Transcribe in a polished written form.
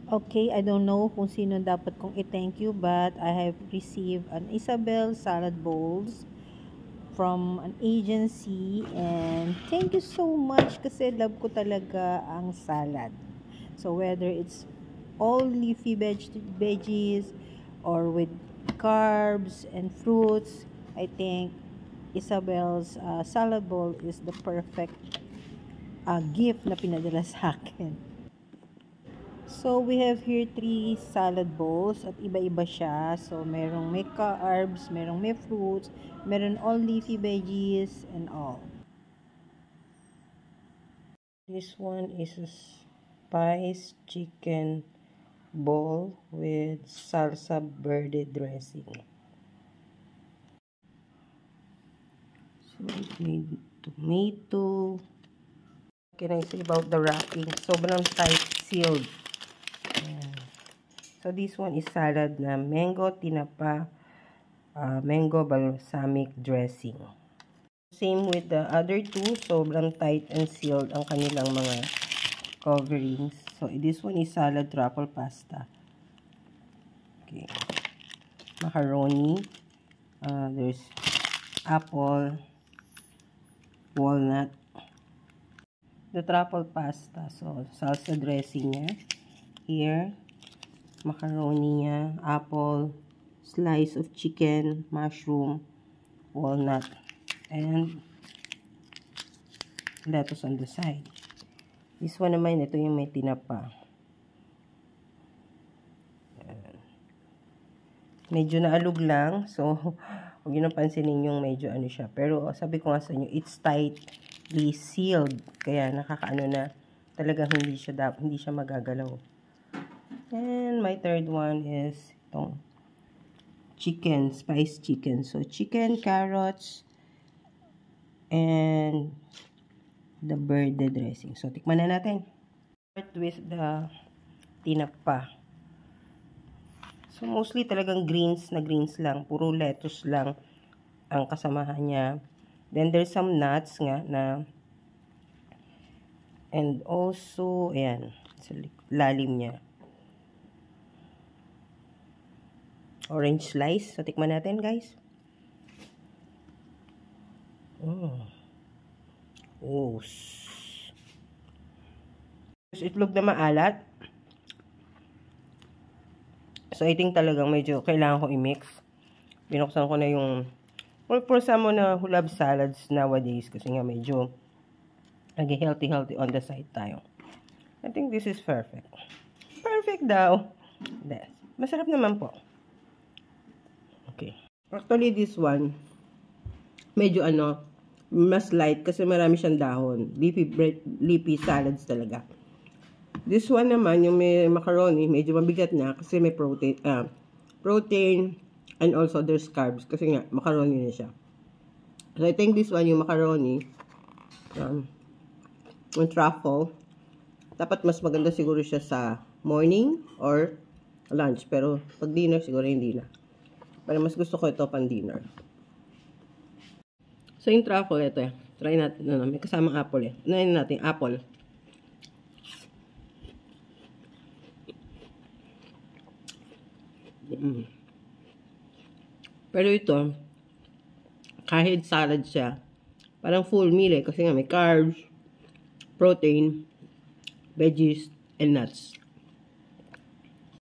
Okay, I don't know kung sino dapat kong i-thank you, but I have received an Isabel salad bowls from an agency, and thank you so much kasi love ko talaga ang salad. So whether it's all leafy veggies or with carbs and fruits, I think Isabel's salad bowl is the perfect gift na pinadala sa akin. So, we have here 3 salad bowls at iba-iba siya. So, merong may carbs, merong may fruits, meron all leafy veggies and all. This one is a spice chicken bowl with salsa verde dressing. So, it made tomato. What can I say about the wrapping? Sobrang tight sealed. So, this one is salad na mango tinapa, mango balsamic dressing. Same with the other two, sobrang tight and sealed ang kanilang mga coverings. So, this one is salad truffle pasta. Okay. Macaroni. There's apple, walnut. The truffle pasta. So, salsa dressing niya. Here. Macaroni niya, apple, slice of chicken, mushroom, walnut, and lettuce on the side. This one naman, ito yung may tinapa. Medyo naalog lang, so huwag yun ang pansinin yung medyo ano siya. Pero sabi ko nga sa inyo, it's tightly sealed. Kaya nakakaano na talagang hindi siya magagalaw. And my third one is itong chicken, spiced chicken. So, chicken, carrots, and the verde dressing. So, tikman na natin. Start with the tinapa. So, mostly talagang greens na greens lang. Puro lettuce lang ang kasamahan niya. Then, there's some nuts nga na and also, ayan, sa lalim niya. Orange slice. So, tikman natin, guys. Oh. Itlog na maalat. So, I think talagang medyo kailangan ko i-mix. Binuksan ko na yung for some na who love salads nowadays kasi nga medyo healthy on the side tayo. I think this is perfect. Perfect daw. Masarap naman po. Okay. Actually, this one, medyo mas light kasi marami siyang dahon. Leafy salads talaga. This one naman, yung may macaroni, medyo mabigat na kasi may protein and also there's carbs kasi nga, macaroni na siya. So, I think this one, yung macaroni, yung truffle, dapat mas maganda siguro siya sa morning or lunch. Pero, pag dinner, siguro hindi na. Pero mas gusto ko ito pang dinner. So, yung truffle, ito eh. Try natin, may kasamang apple eh. Unahin natin, apple. Pero ito, kahit salad siya, parang full meal eh. Kasi nga may carbs, protein, veggies, and nuts.